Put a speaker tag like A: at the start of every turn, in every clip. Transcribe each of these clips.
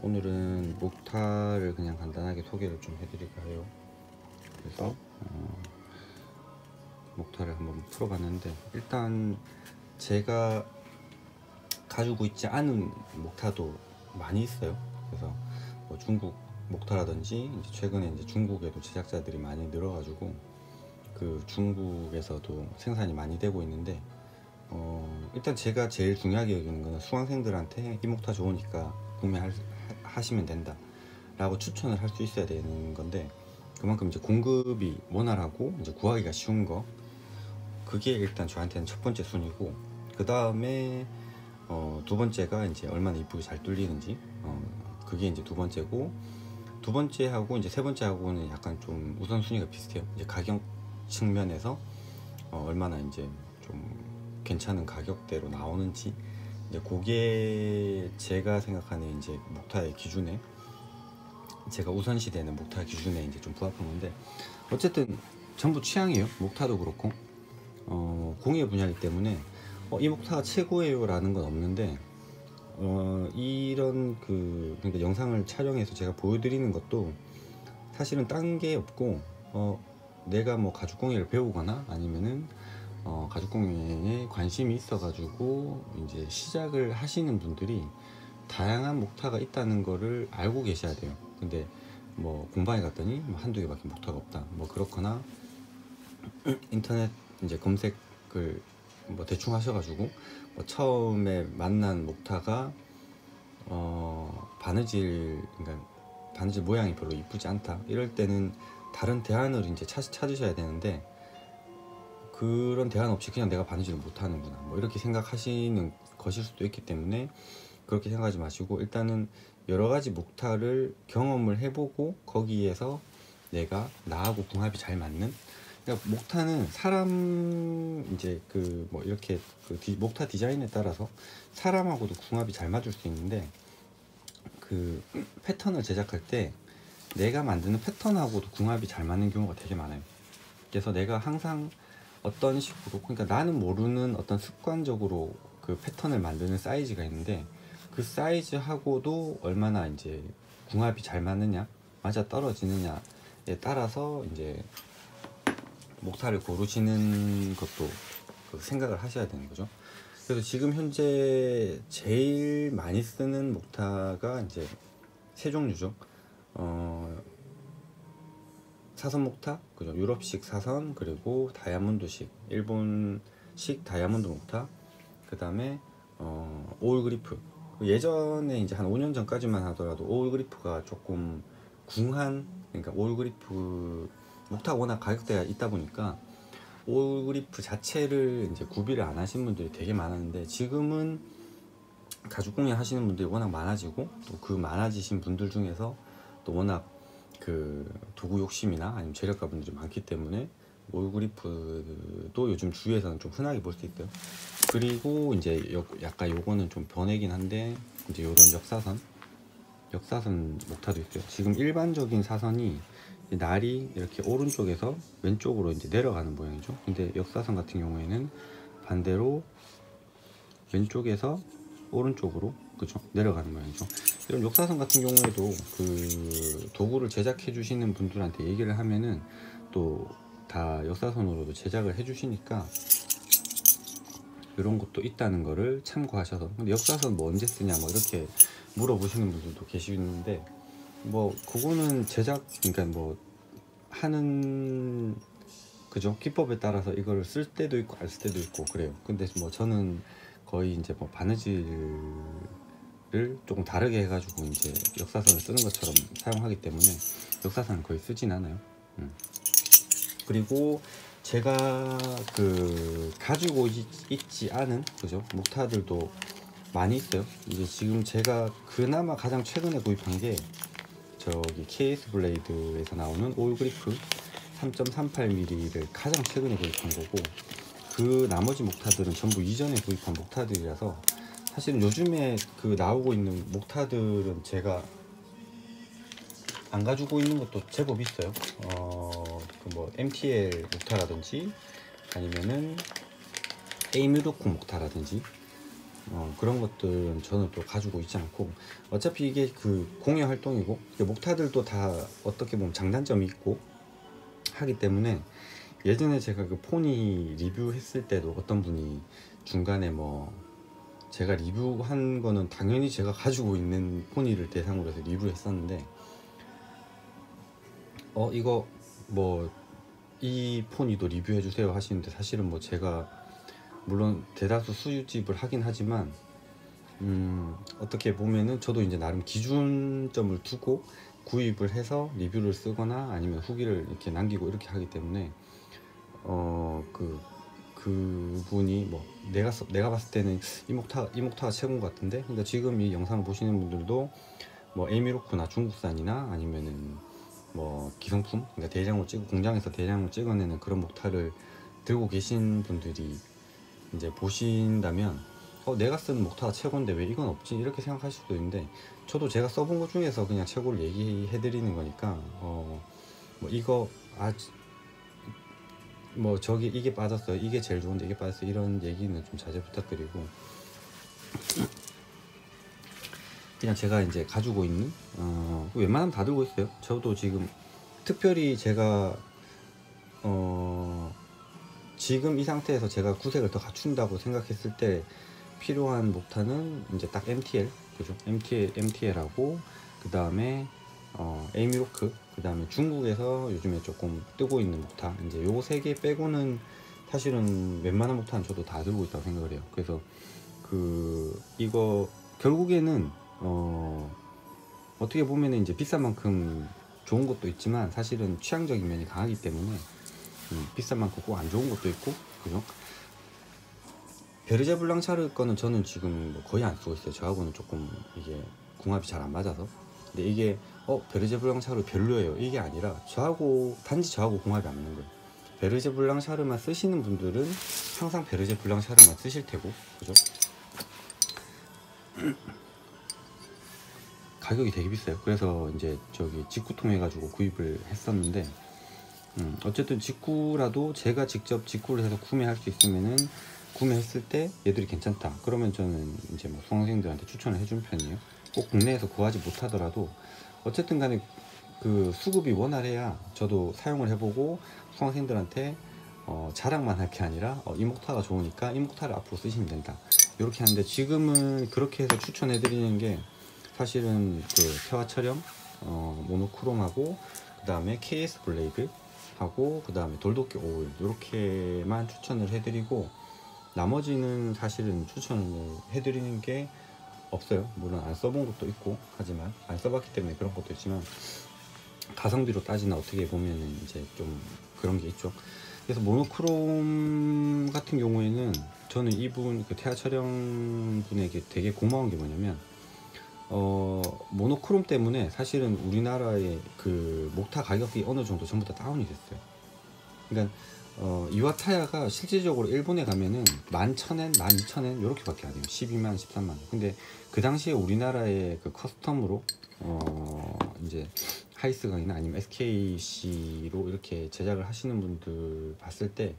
A: 오늘은 목타를 그냥 간단하게 소개를 좀 해드릴까 해요. 그래서 목타를 한번 풀어봤는데, 일단 제가 가지고 있지 않은 목타도 많이 있어요. 그래서 뭐 중국 목타라든지 이제 최근에 이제 중국에도 제작자들이 많이 늘어가지고 그 중국에서도 생산이 많이 되고 있는데, 일단 제가 제일 중요하게 여기는 거는 수강생들한테 이 목타 좋으니까 구매하시면 된다 라고 추천을 할 수 있어야 되는 건데, 그만큼 이제 공급이 원활하고 이제 구하기가 쉬운 거, 그게 일단 저한테는 첫 번째 순위고, 그 다음에 두 번째가 이제 얼마나 이쁘게 잘 뚫리는지, 그게 이제 두 번째고, 두 번째하고 이제 세 번째하고는 약간 좀 우선순위가 비슷해요. 이제 가격 측면에서 얼마나 이제 좀 괜찮은 가격대로 나오는지, 이제 그게 제가 생각하는 이제 목타의 기준에, 제가 우선시되는 목타 기준에 이제 좀 부합한 건데, 어쨌든 전부 취향이에요. 목타도 그렇고 공예 분야이기 때문에 이 목타가 최고예요 라는 건 없는데, 이런 그러니까 영상을 촬영해서 제가 보여드리는 것도 사실은 딴 게 없고, 내가 뭐 가죽공예를 배우거나 아니면은 가죽공예에 관심이 있어 가지고 이제 시작을 하시는 분들이 다양한 목타가 있다는 거를 알고 계셔야 돼요. 근데 뭐 공방에 갔더니 뭐 한두 개밖에 목타가 없다, 뭐 그렇거나 인터넷 이제 검색을 뭐 대충 하셔가지고 뭐 처음에 만난 목타가 그러니까 바느질 모양이 별로 이쁘지 않다, 이럴 때는 다른 대안을 이제 찾으셔야 되는데, 그런 대안 없이 그냥 내가 바느질을 못하는구나 뭐 이렇게 생각하시는 것일 수도 있기 때문에, 그렇게 생각하지 마시고 일단은 여러 가지 목타를 경험을 해보고 거기에서 내가 나하고 궁합이 잘 맞는, 그러니까 목타는 사람 이제 그 뭐 이렇게 목타 디자인에 따라서 사람하고도 궁합이 잘 맞을 수 있는데, 그 패턴을 제작할 때 내가 만드는 패턴하고도 궁합이 잘 맞는 경우가 되게 많아요. 그래서 내가 항상 어떤 식으로, 그러니까 나는 모르는 어떤 습관적으로 그 패턴을 만드는 사이즈가 있는데, 그 사이즈하고도 얼마나 이제 궁합이 잘 맞느냐, 맞아 떨어지느냐에 따라서 이제 목타를 고르시는 것도 생각을 하셔야 되는 거죠. 그래서 지금 현재 제일 많이 쓰는 목타가 이제 세 종류죠. 사선 목타, 그죠? 유럽식 사선, 그리고 다이아몬드식, 일본식 다이아몬드 목타, 그 다음에 오일 그리프. 예전에 이제 한 5년 전까지만 하더라도 오일 그리프가 조금 궁한, 그러니까 오일 그리프 목타가 워낙 가격대가 있다 보니까 오일 그리프 자체를 이제 구비를 안 하신 분들이 되게 많았는데, 지금은 가죽공예 하시는 분들이 워낙 많아지고, 또 그 많아지신 분들 중에서 또 워낙 그 도구 욕심이나 아니면 재력가 분들이 많기 때문에 오일 그리프도 요즘 주위에서는 좀 흔하게 볼 수 있어요. 그리고 이제 약간 요거는 좀 변해긴 한데, 이제 요런 역사선 목타도 있어요. 지금 일반적인 사선이 날이 이렇게 오른쪽에서 왼쪽으로 이제 내려가는 모양이죠. 근데 역사선 같은 경우에는 반대로 왼쪽에서 오른쪽으로, 그죠, 내려가는 모양이죠. 이런 역사선 같은 경우에도 그 도구를 제작해 주시는 분들한테 얘기를 하면은 또 다 역사선으로도 제작을 해 주시니까 이런 것도 있다는 거를 참고하셔서. 근데 역사선 뭐 언제 쓰냐 뭐 이렇게 물어보시는 분들도 계시는데, 뭐 그거는 제작, 그러니까 뭐 하는, 그죠, 기법에 따라서 이걸 쓸 때도 있고 안 쓸 때도 있고 그래요. 근데 뭐 저는 거의 이제 뭐 바느질을 조금 다르게 해가지고 이제 역사선을 쓰는 것처럼 사용하기 때문에 역사선을 거의 쓰진 않아요. 그리고 제가 가지고 있지 않은, 그죠, 목타들도 많이 있어요. 이제 지금 제가 그나마 가장 최근에 구입한 게 저기 KS 블레이드에서 나오는 오일 그리프 3.38mm를 가장 최근에 구입한 거고, 그 나머지 목타들은 전부 이전에 구입한 목타들이라서, 사실은 요즘에 그 나오고 있는 목타들은 제가 안 가지고 있는 것도 제법 있어요. 그 뭐 MTL 목타라든지 아니면은 에이뮤르쿠 목타라든지, 그런 것들은 저는 또 가지고 있지 않고, 어차피 이게 그 공예 활동이고 목타들도 다 어떻게 보면 장단점이 있고 하기 때문에, 예전에 제가 그 포니 리뷰했을 때도 어떤 분이 중간에 뭐 제가 리뷰한 거는 당연히 제가 가지고 있는 포니를 대상으로 해서 리뷰를 했었는데, 이거 뭐 이 포니도 리뷰해 주세요 하시는데, 사실은 뭐 제가 물론 대다수 수집을 하긴 하지만 어떻게 보면은 저도 이제 나름 기준점을 두고 구입을 해서 리뷰를 쓰거나 아니면 후기를 이렇게 남기고 이렇게 하기 때문에, 그분이 뭐 내가 봤을 때는 이 목타가 최고인 것 같은데, 그러니까 지금 이 영상을 보시는 분들도 뭐 에미로크나 중국산이나 아니면은 뭐 기성품, 그러니까 대량으로 공장에서 대량으로 찍어내는 그런 목타를 들고 계신 분들이 이제 보신다면, 내가 쓴 목타가 최고인데 왜 이건 없지, 이렇게 생각하실 수도 있는데, 저도 제가 써본 것 중에서 그냥 최고를 얘기해 드리는 거니까, 뭐 이거 뭐 저기 이게 빠졌어요, 이게 제일 좋은데 이게 빠졌어요, 이런 얘기는 좀 자제 부탁드리고, 그냥 제가 이제 가지고 있는 웬만하면 다 들고 있어요. 저도 지금 특별히 제가 지금 이 상태에서 제가 구색을 더 갖춘다고 생각했을 때 필요한 목타는 이제 딱 MTL, 그죠? MTL하고 그 다음에 에이미로크, 그 다음에 중국에서 요즘에 조금 뜨고 있는 목타, 이제 요 세 개 빼고는 사실은 웬만한 목타는 저도 다 들고 있다고 생각을 해요. 그래서 이거 결국에는 어떻게 보면 이제 비싼 만큼 좋은 것도 있지만, 사실은 취향적인 면이 강하기 때문에 비싼 만큼 꼭 안 좋은 것도 있고, 그죠? 베르제 블랑샤르 거는 저는 지금 뭐 거의 안 쓰고 있어요. 저하고는 조금 이게 궁합이 잘 안 맞아서. 근데 이게 베르제 블랑샤르 별로예요, 이게 아니라 단지 저하고 궁합이 안 맞는 거예요. 베르제 블랑샤르만 쓰시는 분들은 항상 베르제 블랑샤르만 쓰실 테고, 그죠? 가격이 되게 비싸요. 그래서 이제 저기 직구 통해 가지고 구입을 했었는데, 어쨌든 직구라도 제가 직접 직구를 해서 구매할 수 있으면은, 구매했을 때 얘들이 괜찮다 그러면 저는 이제 뭐 수강생들한테 추천을 해준 편이에요. 꼭 국내에서 구하지 못하더라도 어쨌든 간에 그 수급이 원활해야 저도 사용을 해보고 수강생들한테 자랑만 할 게 아니라 이 목타가 좋으니까 이 목타를 앞으로 쓰시면 된다 이렇게 하는데, 지금은 그렇게 해서 추천해 드리는 게 사실은 그 태화 촬영 모노크롬하고 그 다음에 KS 블레이드 하고 그 다음에 돌도끼 오일 이렇게만 추천을 해드리고, 나머지는 사실은 추천을 해드리는 게 없어요. 물론 안 써본 것도 있고 하지만, 안 써봤기 때문에 그런 것도 있지만, 가성비로 따지나 어떻게 보면은 이제 좀 그런 게 있죠. 그래서 모노크롬 같은 경우에는 저는 이분 그 태아 촬영 분에게 되게 고마운 게 뭐냐면, 모노크롬 때문에 사실은 우리나라의 그 목타 가격이 어느 정도 전부 다 다운이 됐어요. 그러니까 이와타야가 실질적으로 일본에 가면은 11,000엔, 12,000엔 이렇게 밖에 안 해요. 12만, 13만. 근데 그 당시에 우리나라의 그 커스텀으로 이제 하이스강이나 아니면 SKC로 이렇게 제작을 하시는 분들 봤을 때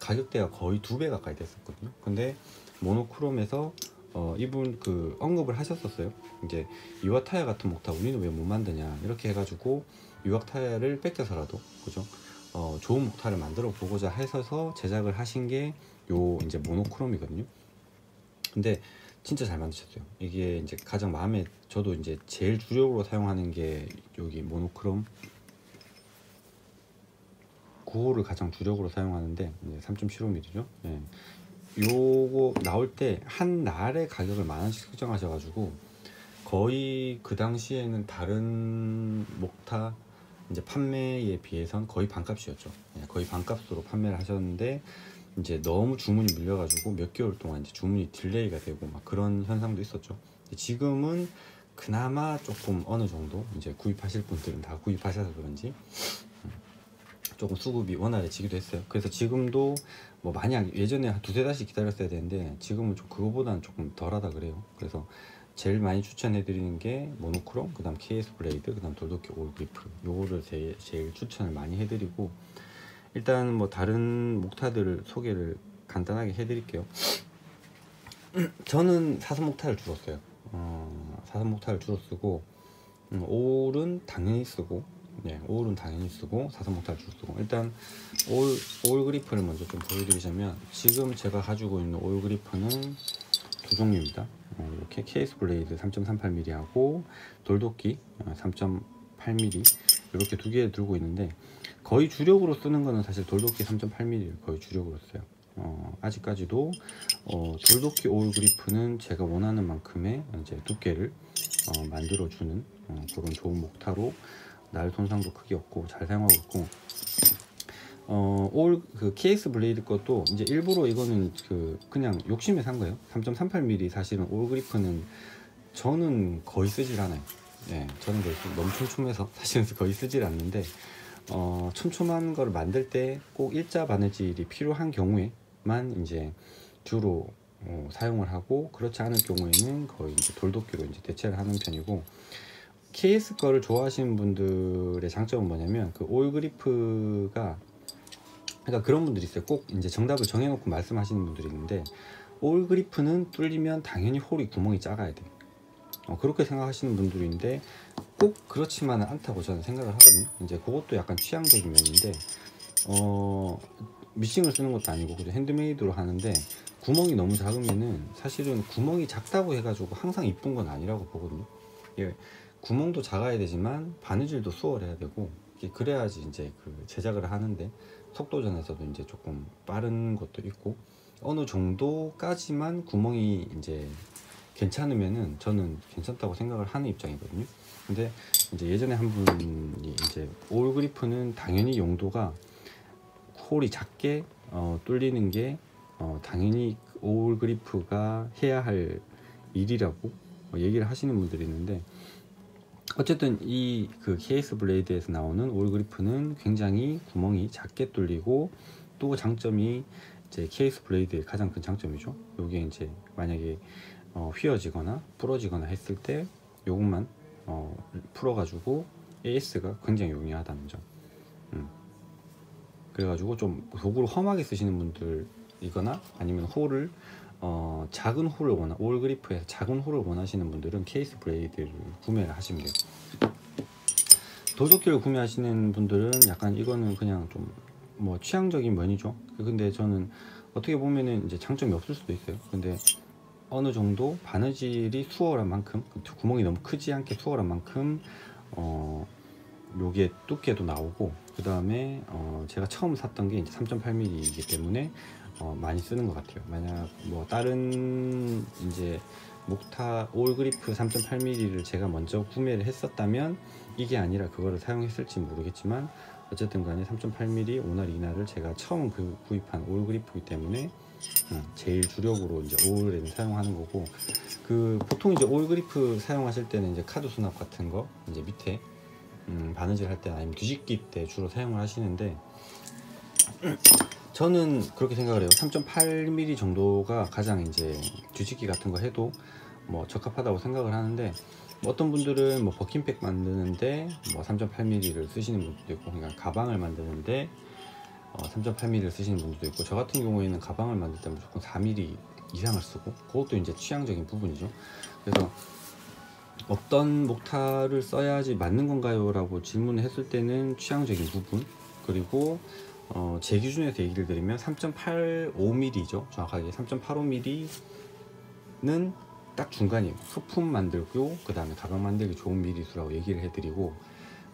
A: 가격대가 거의 2배 가까이 됐었거든요. 근데 모노크롬에서 이분 그 언급을 하셨었어요. 이제 이와타야 같은 목타 우리는 왜 못 만드냐 이렇게 해가지고 이와타야를 뺏겨서라도, 그죠? 좋은 목타를 만들어 보고자 해서 제작을 하신 게 요 이제 모노크롬이거든요. 근데 진짜 잘 만드셨어요. 이게 이제 가장 마음에, 저도 이제 제일 주력으로 사용하는 게 여기 모노크롬 9호를 가장 주력으로 사용하는데, 3.75mm죠. 예. 요거 나올 때 한 날에 가격을 10,000원씩 수정하셔가지고 거의 그 당시에는 다른 목타 이제 판매에 비해선 거의 반값이었죠. 거의 반값으로 판매를 하셨는데, 이제 너무 주문이 밀려가지고 몇 개월 동안 이제 주문이 딜레이가 되고 막 그런 현상도 있었죠. 지금은 그나마 조금 어느 정도 이제 구입하실 분들은 다 구입하셔서 그런지 조금 수급이 원활해지기도 했어요. 그래서 지금도 뭐 마냥 예전에 한 두세 달씩 기다렸어야 되는데 지금은 좀 그거보다는 조금 덜하다 그래요. 그래서 제일 많이 추천해 드리는 게 모노크롬, 그 다음 KS 블레이드, 그 다음 돌도끼 올 그리프, 요거를 제일 추천을 많이 해드리고, 일단 뭐 다른 목타들을 소개를 간단하게 해드릴게요. 저는 사선 목타를 주로 써요. 사선 목타를 주로 쓰고, 올은 당연히 쓰고, 네, 올은 당연히 쓰고, 사선 목타를 주로 쓰고. 일단 올 그리프를 먼저 좀 보여드리자면, 지금 제가 가지고 있는 올 그리프는 두 종류입니다. 이렇게 케이스 블레이드 3.38mm 하고 돌도끼 3.8mm 이렇게 두 개 들고 있는데, 거의 주력으로 쓰는 거는 사실 돌도끼 3.8mm를 거의 주력으로 써요. 아직까지도 돌도끼 올 그리프는 제가 원하는 만큼의 이제 두께를 만들어주는 그런 좋은 목타로, 날 손상도 크게 없고 잘 사용하고 있고, 올 그 케이스 블레이드 것도 이제 일부러 이거는 그냥 욕심에 산 거예요. 3.38mm 사실은 올 그리프는 저는 거의 쓰질 않아요. 예, 저는 거의 너무 촘촘해서 사실은 거의 쓰질 않는데, 촘촘한 걸 만들 때 꼭 일자 바느질이 필요한 경우에만 이제 주로 사용을 하고, 그렇지 않을 경우에는 거의 이제 돌도끼로 이제 대체를 하는 편이고, KS 거를 좋아하시는 분들의 장점은 뭐냐면 그 올 그리프가, 그러니까 그런 분들이 있어요. 꼭 이제 정답을 정해놓고 말씀하시는 분들이 있는데, 올 그리프는 뚫리면 당연히 홀이 구멍이 작아야 돼. 그렇게 생각하시는 분들인데 꼭 그렇지만은 않다고 저는 생각을 하거든요. 이제 그것도 약간 취향적인 면인데, 미싱을 쓰는 것도 아니고 그냥 핸드메이드로 하는데, 구멍이 너무 작으면은 사실은 구멍이 작다고 해가지고 항상 이쁜 건 아니라고 보거든요. 예, 구멍도 작아야 되지만 바느질도 수월해야 되고, 그래야지 이제 그 제작을 하는데 속도전에서도 이제 조금 빠른 것도 있고, 어느 정도까지만 구멍이 이제 괜찮으면은 저는 괜찮다고 생각을 하는 입장이거든요. 근데 이제 예전에 한 분이 이제 올 그리프는 당연히 용도가 홀이 작게 뚫리는 게 당연히 올 그리프가 해야 할 일이라고 얘기를 하시는 분들이 있는데, 어쨌든 이 그 케이스 블레이드에서 나오는 올 그리프는 굉장히 구멍이 작게 뚫리고, 또 장점이 이제 케이스 블레이드의 가장 큰 장점이죠. 여기에 이제 만약에 휘어지거나 부러지거나 했을 때 요것만 풀어가지고 AS가 굉장히 용이하다는 점. 그래가지고 좀 도구를 험하게 쓰시는 분들이거나 아니면 홀을 작은 홀을 올 그리프에서 작은 홀을 원하시는 분들은 케이스 블레이드를 구매를 하시면 돼요. 돌도끼를 구매하시는 분들은 약간 이거는 그냥 좀 뭐 취향적인 면이죠. 근데 저는 어떻게 보면은 이제 장점이 없을 수도 있어요. 근데 어느 정도 바느질이 수월한 만큼, 구멍이 너무 크지 않게 수월한 만큼 요게 두께도 나오고, 그 다음에 제가 처음 샀던 게 이제 3.8mm이기 때문에 많이 쓰는 것 같아요. 만약 뭐 다른 이제 목타 올 그리프 3.8mm를 제가 먼저 구매를 했었다면 이게 아니라 그거를 사용했을지 모르겠지만, 어쨌든 간에 3.8mm 오날 이날을 제가 처음 구입한 올 그리프이기 때문에 제일 주력으로 이제 올에는 사용하는 거고, 보통 이제 올 그리프 사용하실 때는 이제 카드 수납 같은 거 이제 밑에 바느질 할 때 아니면 뒤집기 때 주로 사용을 하시는데, 저는 그렇게 생각을 해요. 3.8mm 정도가 가장 이제 뒤집기 같은 거 해도 뭐 적합하다고 생각을 하는데, 뭐 어떤 분들은 뭐 버킨백 만드는데 뭐 3.8mm를 쓰시는 분들도 있고, 그러니까 가방을 만드는데 3.8mm를 쓰시는 분들도 있고, 저 같은 경우에는 가방을 만들 때 무조건 4mm 이상을 쓰고, 그것도 이제 취향적인 부분이죠. 그래서 어떤 목타를 써야지 맞는 건가요? 라고 질문을 했을 때는 취향적인 부분, 그리고 제 기준에서 얘기를 드리면 3.85mm죠. 정확하게 3.85mm는 딱 중간이에요. 소품 만들고 그 다음에 가방 만들기 좋은 미리수라고 얘기를 해드리고,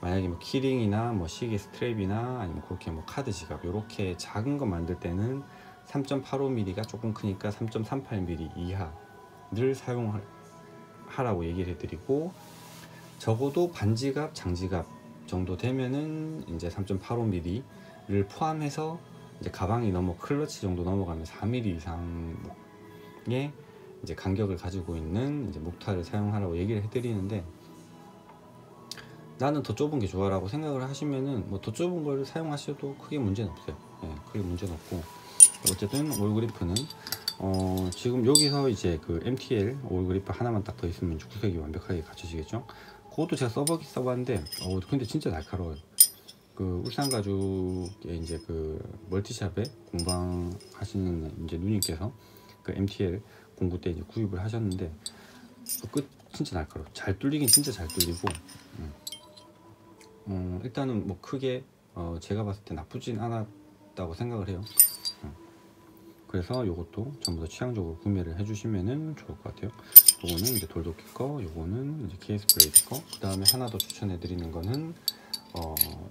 A: 만약에 뭐 키링이나 뭐 시계 스트랩이나 아니면 그렇게 뭐 카드 지갑 이렇게 작은 거 만들 때는 3.85mm가 조금 크니까 3.38mm 이하를 사용하라고 얘기를 해드리고, 적어도 반지갑, 장지갑 정도 되면은 이제 3.85mm를 포함해서 이제 가방이 클러치 정도 넘어가면 4mm 이상의 이제 간격을 가지고 있는 이제 목타를 사용하라고 얘기를 해드리는데, 나는 더 좁은 게 좋아라고 생각을 하시면은 뭐 더 좁은 걸 사용하셔도 크게 문제는 없어요. 예, 크게 문제는 없고, 어쨌든 올 그리프는 지금 여기서 이제 그 MTL 올 그리프 하나만 딱 더 있으면 구색이 완벽하게 갖춰지겠죠. 그것도 제가 써보긴 써봤는데 근데 진짜 날카로워요. 그 울산 가죽에 이제 그 멀티샵에 공방하시는 이제 누님께서 그 MTL 09 때 이제 구입을 하셨는데 끝 진짜 날카로워. 잘 뚫리긴 진짜 잘 뚫리고 일단은 뭐 크게 제가 봤을 때 나쁘진 않았다고 생각을 해요. 그래서 요것도 전부 다 취향적으로 구매를 해주시면은 좋을 것 같아요. 요거는 이제 돌도끼 거, 요거는 이제 KS 블레이드 거. 그 다음에 하나 더 추천해 드리는 거는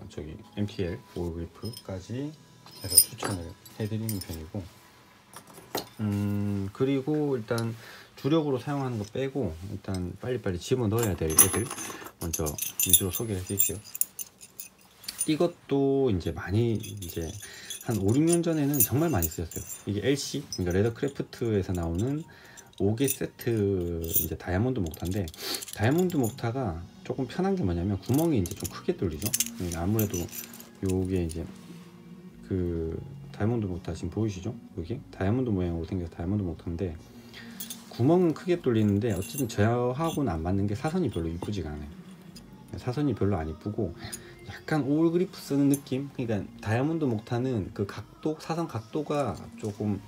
A: 저기 MTL 올 그리프까지 해서 추천을 해드리는 편이고, 그리고 일단 주력으로 사용하는 거 빼고 일단 빨리빨리 집어넣어야 될 애들 먼저 위주로 소개해 드릴게요. 이것도 이제 많이 이제 한 5, 6년 전에는 정말 많이 쓰였어요. 이게 LC, 그러니까 레더크래프트에서 나오는 5개 세트 이제 다이아몬드 목타인데, 다이아몬드 목타가 조금 편한 게 뭐냐면 구멍이 이제 좀 크게 뚫리죠. 아무래도 요게 이제 그 다이아몬드 목타 지금 보이시죠? 여기 다이아몬드 모양으로 생겨서 다이아몬드 목타인데 구멍은 크게 뚫리는데 어쨌든 저하고는 안 맞는 게 사선이 별로 이쁘지가 않아요. 사선이 별로 안 이쁘고 약간 올 그리프 쓰는 느낌. 그러니까 다이아몬드 목타는 그 각도, 사선 각도가 조금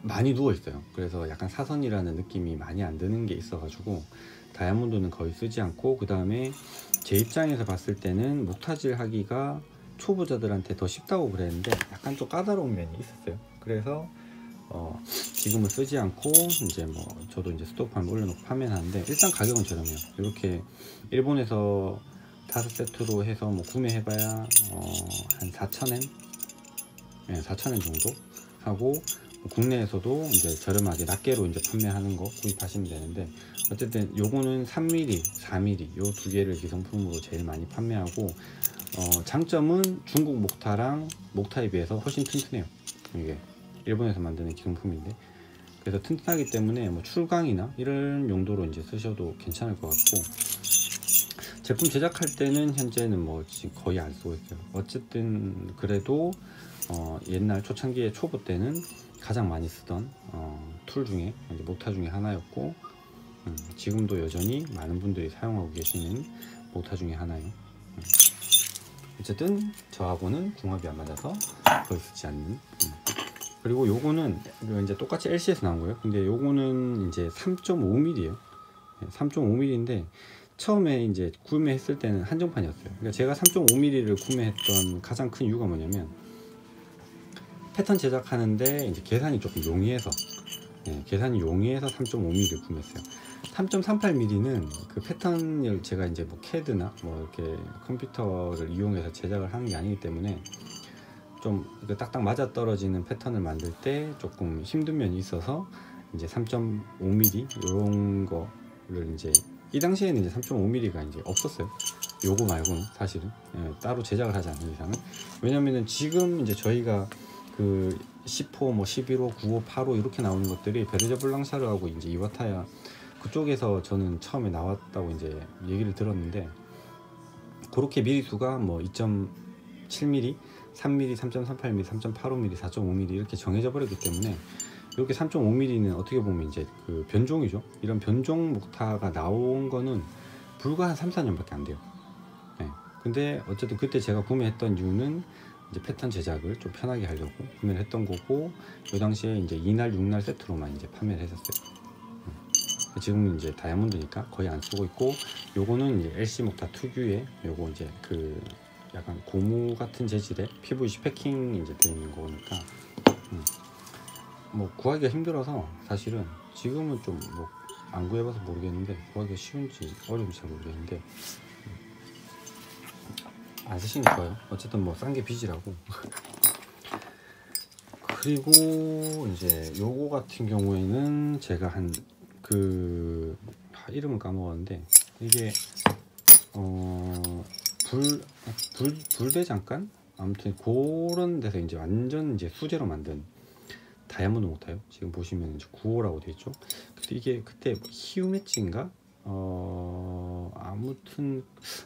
A: 많이 누워 있어요. 그래서 약간 사선이라는 느낌이 많이 안 드는 게 있어 가지고 다이아몬드는 거의 쓰지 않고, 그 다음에 제 입장에서 봤을 때는 목타질 하기가 초보자들한테 더 쉽다고 그랬는데 약간 좀 까다로운 면이 있었어요. 그래서 지금은 쓰지 않고 이제 뭐 저도 이제 스토프함 올려놓고 판매하는데, 일단 가격은 저렴해요. 이렇게 일본에서 5세트로 해서 뭐 구매해봐야 한 4,000엔? 네, 4,000엔 정도 하고, 국내에서도 이제 저렴하게 낱개로 이제 판매하는 거 구입하시면 되는데, 어쨌든 요거는 3mm, 4mm 요 두 개를 기성품으로 제일 많이 판매하고, 장점은 중국 목타랑 목타에 비해서 훨씬 튼튼해요. 이게 일본에서 만드는 기성품인데, 그래서 튼튼하기 때문에 뭐 출강이나 이런 용도로 이제 쓰셔도 괜찮을 것 같고, 제품 제작할 때는 현재는 뭐 지금 거의 안 쓰고 있어요. 어쨌든 그래도 옛날 초창기의 초보 때는 가장 많이 쓰던 툴 중에 이제 목타 중에 하나였고, 지금도 여전히 많은 분들이 사용하고 계시는 목타 중에 하나예요. 어쨌든 저하고는 궁합이 안 맞아서 거의 쓰지 않는. 그리고 요거는 이제 똑같이 LC에서 나온 거예요. 근데 요거는 이제 3.5mm예요. 3.5mm인데 처음에 이제 구매했을 때는 한정판이었어요. 그러니까 제가 3.5mm를 구매했던 가장 큰 이유가 뭐냐면, 패턴 제작하는데 이제 계산이 조금 용이해서, 계산이 용이해서 3.5mm를 구매했어요. 3.38mm는 그 패턴을 제가 이제 뭐 캐드나 뭐 이렇게 컴퓨터를 이용해서 제작을 하는 게 아니기 때문에 좀 딱딱 맞아 떨어지는 패턴을 만들 때 조금 힘든 면이 있어서 이제 3.5mm 이런 거를 이제, 이 당시에는 이제 3.5mm가 이제 없었어요. 요거 말고는 사실은 따로 제작을 하지 않는 이상은. 왜냐면은 지금 이제 저희가 그 10호, 뭐 11호, 9호, 8호 이렇게 나오는 것들이 베르제 블랑샤르하고 이제 이와타야 그쪽에서 저는 처음에 나왔다고 이제 얘기를 들었는데, 그렇게 미리수가 뭐 2.7mm, 3mm, 3.38mm, 3.85mm, 4.5mm 이렇게 정해져 버렸기 때문에, 이렇게 3.5mm는 어떻게 보면 이제 그 변종이죠. 이런 변종 목타가 나온 거는 불과 한 3, 4년밖에 안 돼요. 근데 어쨌든 그때 제가 구매했던 이유는 이제 패턴 제작을 좀 편하게 하려고 구매를 했던 거고, 그 당시에 이제 2날, 6날 세트로만 이제 판매를 했었어요. 지금은 이제 다이아몬드니까 거의 안 쓰고 있고, 요거는 이제 LC 목타 특유의 요거 이제 그 약간 고무 같은 재질의 PVC 패킹 이제 되어 있는 거니까 뭐 구하기가 힘들어서 사실은 지금은 좀 뭐 안 구해봐서 모르겠는데, 구하기가 쉬운지 어려운지 잘 모르겠는데 안 쓰시는 게 좋아요. 어쨌든 뭐 싼 게 빚이라고. 그리고 이제 요거 같은 경우에는 제가 한 그 이름을 까먹었는데, 이게 불대장간 아무튼 그런 데서 이제 완전 이제 수제로 만든 다이아몬드 목타요. 지금 보시면 이제 9호라고 되어 있죠. 근데 이게 그때 히우메치인가 아무튼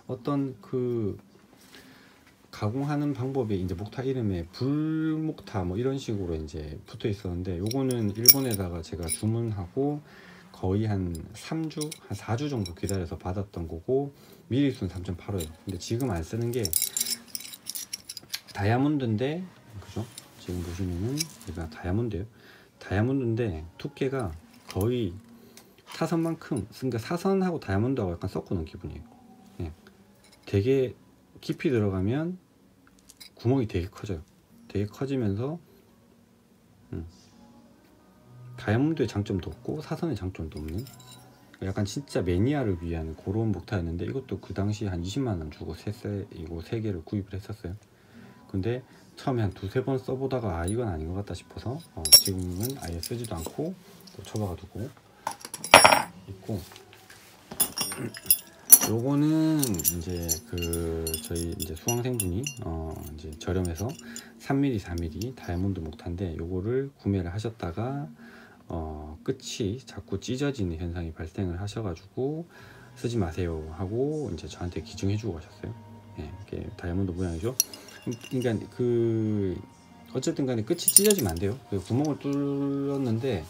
A: 어떤 그 가공하는 방법이 이제 목타 이름에 불목타 뭐 이런 식으로 이제 붙어 있었는데, 요거는 일본에다가 제가 주문하고 거의 한 3주, 한 4주 정도 기다려서 받았던 거고, 미리수는 3.85예요. 근데 지금 안 쓰는 게 다이아몬드인데, 그죠? 지금 보시면은 얘가 다이아몬드예요. 다이아몬드인데 두께가 거의 사선만큼, 그러니까 사선하고 다이아몬드하고 약간 섞어놓은 기분이에요. 예. 되게 깊이 들어가면 구멍이 되게 커져요. 되게 커지면서 다이아몬드의 장점도 없고 사선의 장점도 없는 약간 진짜 매니아를 위한 그런 목타였는데, 이것도 그 당시 한 20만원 주고 이거 3개를 구입을 했었어요. 근데 처음에 한 두세 번 써보다가 이건 아닌 것 같다 싶어서 지금은 아예 쓰지도 않고 또 처박아 두고 있고, 요거는 이제 저희 이제 수강생분이 이제 저렴해서 3mm 4mm 다이아몬드 목타인데, 요거를 구매를 하셨다가 끝이 자꾸 찢어지는 현상이 발생을 하셔가지고 쓰지 마세요 하고 이제 저한테 기증해 주고 가셨어요. 예, 이게 다이아몬드 모양이죠. 그러니까 어쨌든 간에 끝이 찢어지면 안 돼요. 구멍을 뚫었는데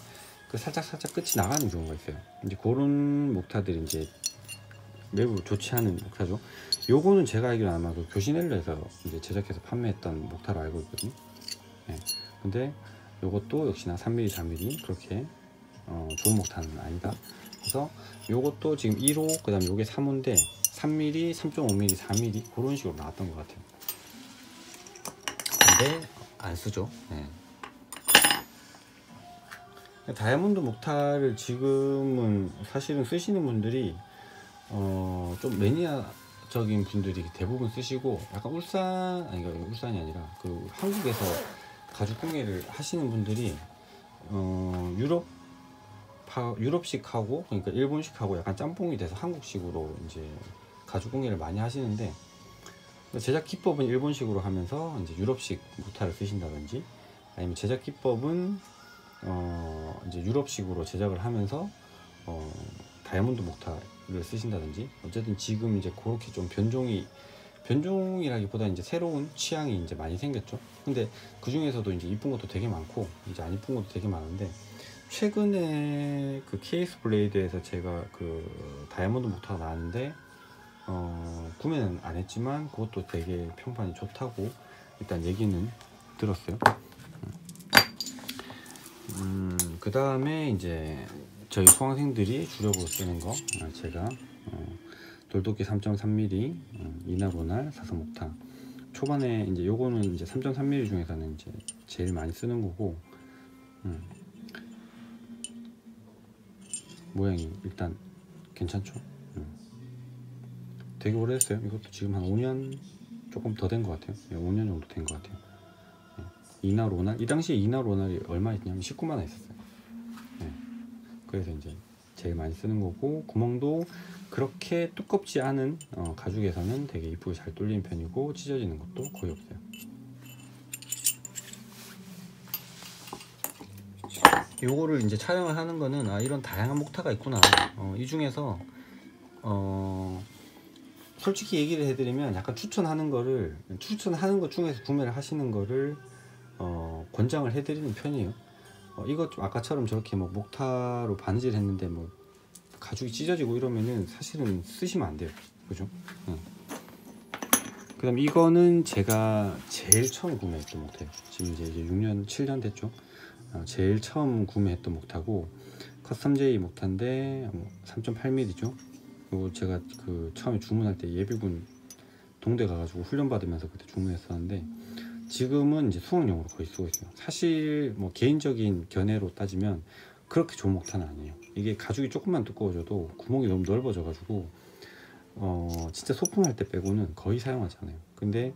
A: 살짝 끝이 나가는 경우가 있어요. 이제 그런 목타들이 이제 매우 좋지 않은 목타죠. 요거는 제가 알기로 아마 교신엘러에서 이제 제작해서 판매했던 목타로 알고 있거든요. 예, 근데 요것도 역시나 3mm 4mm 그렇게 좋은 목타는 아니다. 그래서 요것도 지금 1호, 그 다음에 요게 3호인데 3mm, 3.5mm, 4mm 그런 식으로 나왔던 것 같아요. 근데 안 쓰죠. 네. 다이아몬드 목타를 지금은 사실은 쓰시는 분들이 좀 매니아적인 분들이 대부분 쓰시고, 약간 울산이 아니라 한국에서 가죽 공예를 하시는 분들이 유럽식하고, 그러니까 일본식하고 약간 짬뽕이 돼서 한국식으로 이제 가죽 공예를 많이 하시는데, 제작 기법은 일본식으로 하면서 이제 유럽식 목타를 쓰신다든지, 아니면 제작 기법은 이제 유럽식으로 제작을 하면서 다이아몬드 목타를 쓰신다든지, 어쨌든 지금 이제 그렇게 좀 변종이라기보다 이제 새로운 취향이 이제 많이 생겼죠. 근데 그 중에서도 이제 이쁜 것도 되게 많고 이제 안 이쁜 것도 되게 많은데, 최근에 케이스 블레이드에서 제가 다이아몬드 목타가 나왔는데 구매는 안 했지만 그것도 되게 평판이 좋다고 일단 얘기는 들었어요. 그 다음에 이제 저희 수강생들이 주력으로 쓰는 거, 제가 돌도끼 3.3mm 이날오날 사선 목타. 초반에 이제 요거는 이제 3.3mm 중에서는 이제 제일 많이 쓰는 거고, 모양이 일단 괜찮죠. 되게 오래 했어요. 이것도 지금 한 5년 조금 더 된 것 같아요. 5년 정도 된 것 같아요. 이날 오날, 이 당시에 이날 오날이 얼마 했냐면 19만 원 했었어요. 그래서 이제 제일 많이 쓰는 거고, 구멍도 그렇게 두껍지 않은 가죽에서는 되게 이쁘게 잘 뚫리는 편이고, 찢어지는 것도 거의 없어요. 요거를 이제 촬영을 하는 거는 이런 다양한 목타가 있구나, 이 중에서 솔직히 얘기를 해드리면 약간 추천하는 것 중에서 구매를 하시는 거를 권장을 해드리는 편이에요. 이거 좀 아까처럼 저렇게 뭐 목타로 바느질 했는데 뭐 가죽이 찢어지고 이러면은 사실은 쓰시면 안 돼요. 그죠? 그 다음 이거는 제가 제일 처음 구매했던 목타예요. 지금 이제 6년 7년 됐죠. 제일 처음 구매했던 목타고, 커스텀 J 목타인데 3.8mm죠 이거 제가 처음에 주문할 때 예비군 동대 가가지고 훈련 받으면서 그때 주문했었는데, 지금은 이제 수학용으로 거의 쓰고 있어요. 사실 뭐 개인적인 견해로 따지면 그렇게 좋은 목타는 아니에요. 이게 가죽이 조금만 두꺼워져도 구멍이 너무 넓어져 가지고 진짜 소품할 때 빼고는 거의 사용하지 않아요. 근데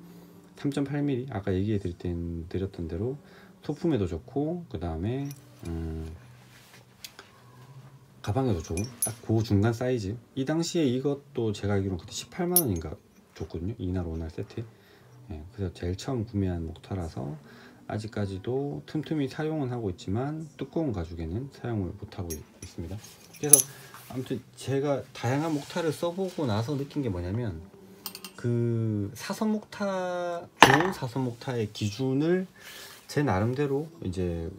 A: 3.8mm 아까 얘기해 드렸던 대로 소품에도 좋고, 그 다음에 가방에도 좋은 딱 그 중간 사이즈. 이 당시에 이것도 제가 알기로는 그때 18만 원인가 줬거든요. 이날 오날 세트. 그래서 제일 처음 구매한 목타라서 아직까지도 틈틈이 사용은 하고 있지만 두꺼운 가죽에는 사용을 못하고 있습니다. 그래서 아무튼 제가 다양한 목타를 써보고 나서 느낀 게 뭐냐면, 사선 목타, 좋은 사선 목타의 기준을 제 나름대로 이제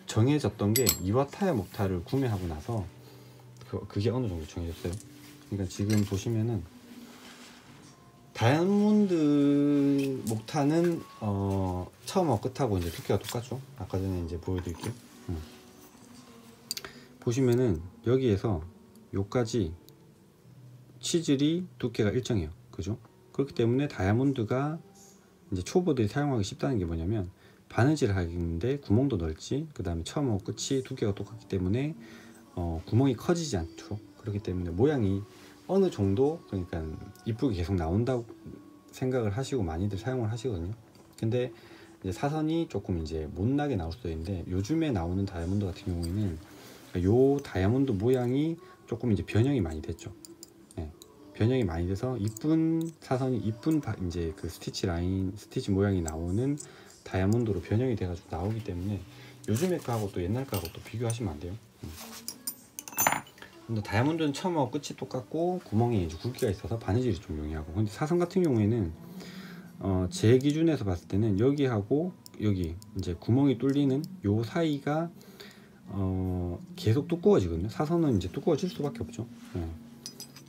A: 정해졌던 게, 이와타야 목타를 구매하고 나서 그게 어느 정도 정해졌어요. 그러니까 지금 보시면은 다이아몬드 목타는 처음하고 끝하고 이제 두께가 똑같죠. 아까 전에 이제 보여드릴게요. 보시면은 여기에서 요까지 치즐이 두께가 일정해요. 그죠? 그렇기 때문에 다이아몬드가 이제 초보들이 사용하기 쉽다는 게 뭐냐면, 바느질을 하는데 구멍도 넓지, 그 다음에 처음하고 끝이 두께가 똑같기 때문에 구멍이 커지지 않죠. 그렇기 때문에 모양이 어느 정도, 그러니까 이쁘게 계속 나온다고 생각을 하시고 많이들 사용을 하시거든요. 근데 이제 사선이 조금 이제 못나게 나올 수도 있는데, 요즘에 나오는 다이아몬드 같은 경우에는 요 다이아몬드 모양이 조금 이제 변형이 많이 됐죠. 네. 변형이 많이 돼서 이쁜 사선이, 이쁜 이제 그 스티치 라인, 스티치 모양이 나오는 다이아몬드로 변형이 돼가지고 나오기 때문에 요즘에 거하고 또 옛날 거하고 또 비교하시면 안 돼요. 근데 다이아몬드는 처음하고 끝이 똑같고 구멍이 이제 굵기가 있어서 바느질이 좀 용이하고, 근데 사선 같은 경우에는 제 기준에서 봤을 때는 여기하고 여기 이제 구멍이 뚫리는 요 사이가 계속 두꺼워지거든요. 사선은 이제 두꺼워질 수밖에 없죠. 네.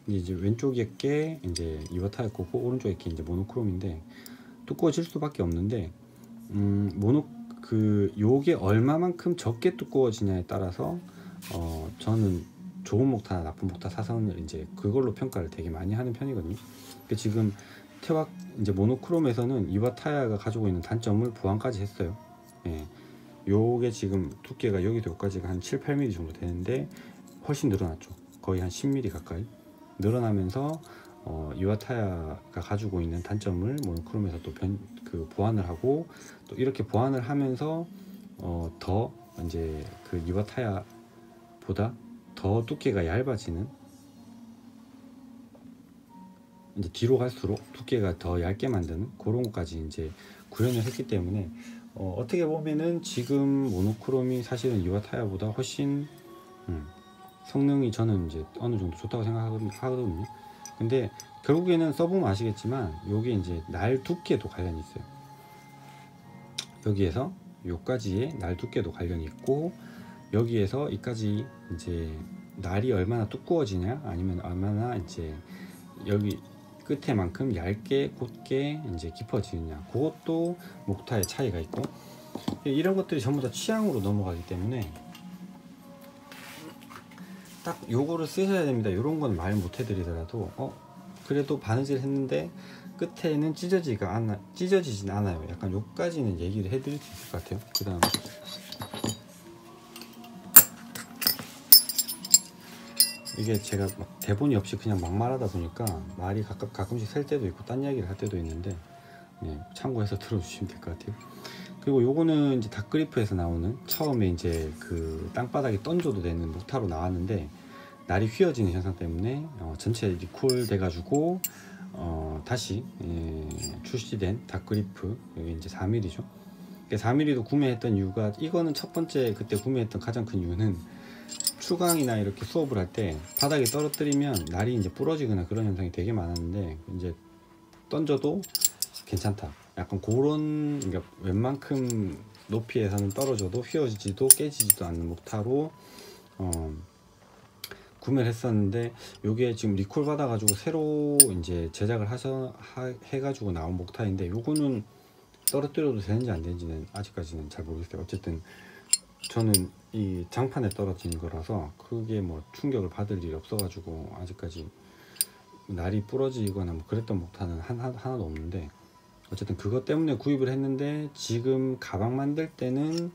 A: 이제 왼쪽에 게 이제 이와타의 거고, 오른쪽에 게 이제 모노크롬인데 두꺼워질 수밖에 없는데, 요게 얼마만큼 적게 두꺼워지냐에 따라서 저는 좋은 목타나 나쁜 목타 사선을 이제 그걸로 평가를 되게 많이 하는 편이거든요. 지금 태왁 이제 모노크롬에서는 이와타야가 가지고 있는 단점을 보완까지 했어요. 예. 요게 지금 두께가 여기서 여기까지가 한 7, 8mm 정도 되는데 훨씬 늘어났죠. 거의 한 10mm 가까이 늘어나면서 이와타야가 가지고 있는 단점을 모노크롬에서 또 보완을 하고, 또 이렇게 보완을 하면서 더 이제 그 이와타야보다 더 두께가 얇아지는, 이제 뒤로 갈수록 두께가 더 얇게 만드는 그런 것까지 이제 구현을 했기 때문에 어떻게 보면은 지금 모노크롬이 사실은 이와타야보다 훨씬 성능이 저는 이제 어느 정도 좋다고 생각하거든요. 근데 결국에는 써보면 아시겠지만 요게 이제 날 두께도 관련이 있어요. 여기에서 요까지의 날 두께도 관련이 있고, 여기에서 이까지 이제 날이 얼마나 두꺼워지냐, 아니면 얼마나 이제 여기 끝에만큼 얇게 곧게 이제 깊어지느냐, 그것도 목타의 차이가 있고, 이런 것들이 전부 다 취향으로 넘어가기 때문에 딱 요거를 쓰셔야 됩니다. 요런 건 말 못 해드리더라도 그래도 바느질 했는데 끝에는 찢어지진 않아요. 약간 요까지는 얘기를 해드릴 수 있을 것 같아요. 그 다음 이게 제가 막 대본이 없이 그냥 막 말하다 보니까 말이 가끔씩 셀 때도 있고 딴 이야기를 할 때도 있는데, 참고해서 들어주시면 될 것 같아요. 그리고 요거는 이제 닥그리프에서 나오는, 처음에 이제 그 땅바닥에 던져도 되는 목타로 나왔는데 날이 휘어지는 현상 때문에 전체 리콜 돼가지고 다시 출시된 닥그리프, 여기 이제 4mm죠. 4mm도 구매했던 이유가, 이거는 첫 번째 그때 구매했던 가장 큰 이유는 추강이나 이렇게 수업을 할 때 바닥에 떨어뜨리면 날이 이제 부러지거나 그런 현상이 되게 많았는데, 이제 던져도 괜찮다, 약간 그런, 그러니까 웬만큼 높이에서는 떨어져도 휘어지지도 깨지지도 않는 목타로 구매를 했었는데, 요게 지금 리콜 받아가지고 새로 이제 제작을 해가지고 나온 목타인데, 요거는 떨어뜨려도 되는지 안 되는지는 아직까지는 잘 모르겠어요. 어쨌든 저는 이 장판에 떨어진 거라서 크게 뭐 충격을 받을 일이 없어가지고 아직까지 날이 부러지거나 뭐 그랬던 목타는 하나도 없는데, 어쨌든 그것 때문에 구입을 했는데, 지금 가방 만들 때는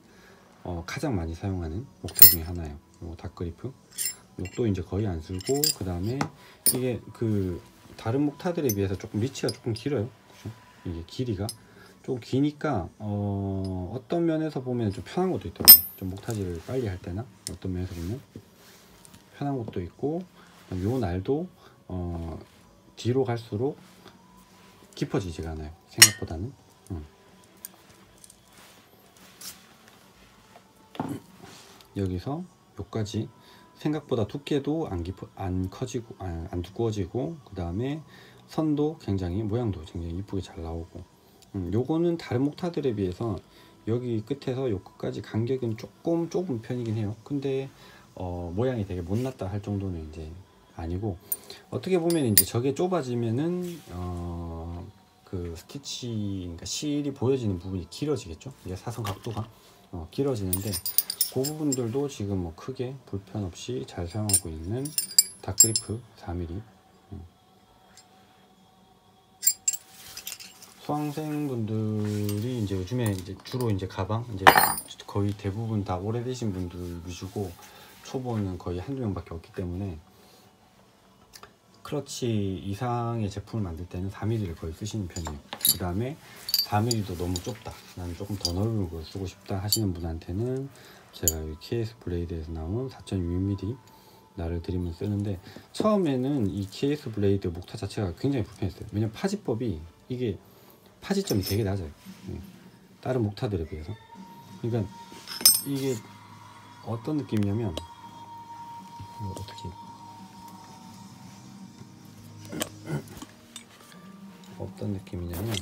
A: 가장 많이 사용하는 목타 중에 하나예요. 닥그리프. 욕도 이제 거의 안 쓸고, 그 다음에 이게 그 다른 목타들에 비해서 조금 리치가 조금 길어요. 그죠? 이게 길이가 좀 기니까 어떤 면에서 보면 좀 편한 것도 있더라고요. 좀 목타질을 빨리 할 때나 어떤 면에서 보면 편한 것도 있고, 요 날도 뒤로 갈수록 깊어지지가 않아요, 생각보다는. 여기서 요까지 생각보다 두께도 안 커지고 안 두꺼워지고, 그 다음에 선도 굉장히, 모양도 굉장히 이쁘게 잘 나오고, 요거는 다른 목타들에 비해서 여기 끝에서 요 끝까지 간격은 조금 좁은 편이긴 해요. 근데 모양이 되게 못났다 할 정도는 이제 아니고, 어떻게 보면 이제 저게 좁아지면은 그 스티치, 그러니까 실이 보여지는 부분이 길어지겠죠. 이제 사선 각도가 길어지는데, 그 부분들도 지금 뭐 크게 불편 없이 잘 사용하고 있는 닥그리프 4mm. 수강생분들이 이제 요즘에 이제 주로 이제 가방, 이제 거의 대부분 다 오래되신 분들 위주고, 초보는 거의 한두 명밖에 없기 때문에 클러치 이상의 제품을 만들 때는 4mm를 거의 쓰시는 편이에요. 그 다음에 4mm도 너무 좁다, 나는 조금 더 넓은 걸 쓰고 싶다 하시는 분한테는 제가 이 KS 블레이드에서 나온 4.6mm 나를 드리면 쓰는데, 처음에는 이 KS 블레이드 목타 자체가 굉장히 불편했어요. 왜냐면 파지법이, 이게 파지점이 되게 낮아요. 다른 목타들에 비해서. 그러니까 이게 어떤 느낌이냐면, 어떤 느낌이냐면,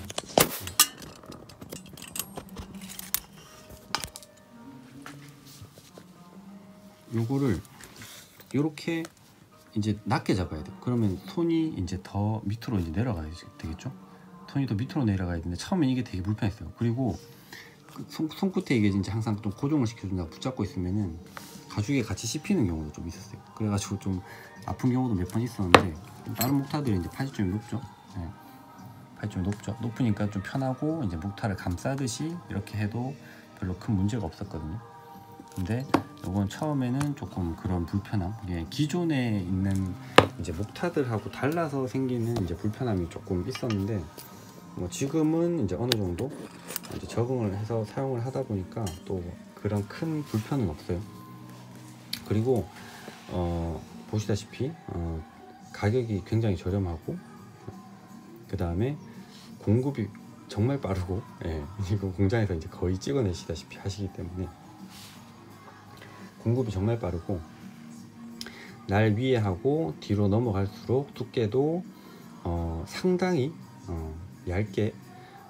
A: 요거를 요렇게 이제 낮게 잡아야 돼. 그러면 손이 이제 더 밑으로 이제 내려가야 되겠죠. 손이 더 밑으로 내려가야 되는데, 처음엔 이게 되게 불편했어요. 그리고 손끝에 이게 이제 항상 좀 고정을 시켜준다고 붙잡고 있으면은 가죽에 같이 씹히는 경우도 좀 있었어요. 그래가지고 좀 아픈 경우도 몇 번 있었는데, 다른 목타들은 이제 파지점이 높죠. 네. 파지점이 높으니까 좀 편하고, 이제 목타를 감싸듯이 이렇게 해도 별로 큰 문제가 없었거든요. 근데 이건 처음에는 조금 그런 불편함, 이게 기존에 있는 이제 목타들하고 달라서 생기는 이제 불편함이 조금 있었는데, 지금은 이제 어느 정도 이제 적응을 해서 사용을 하다 보니까 또 그런 큰 불편은 없어요. 그리고 보시다시피 가격이 굉장히 저렴하고, 그 다음에 공급이 정말 빠르고, 이거 공장에서 이제 거의 찍어내시다시피 하시기 때문에 공급이 정말 빠르고, 날 위에 하고 뒤로 넘어갈수록 두께도 상당히 얇게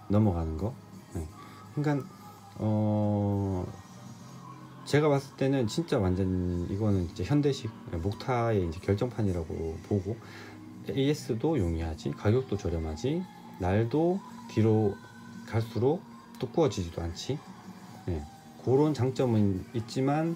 A: 넘어가는 거. 그러니까 제가 봤을 때는 진짜 완전 이거는 이제 현대식 목타의 이제 결정판이라고 보고, AS도 용이하지, 가격도 저렴하지, 날도 뒤로 갈수록 두꺼워지지도 않지. 그런 장점은 있지만,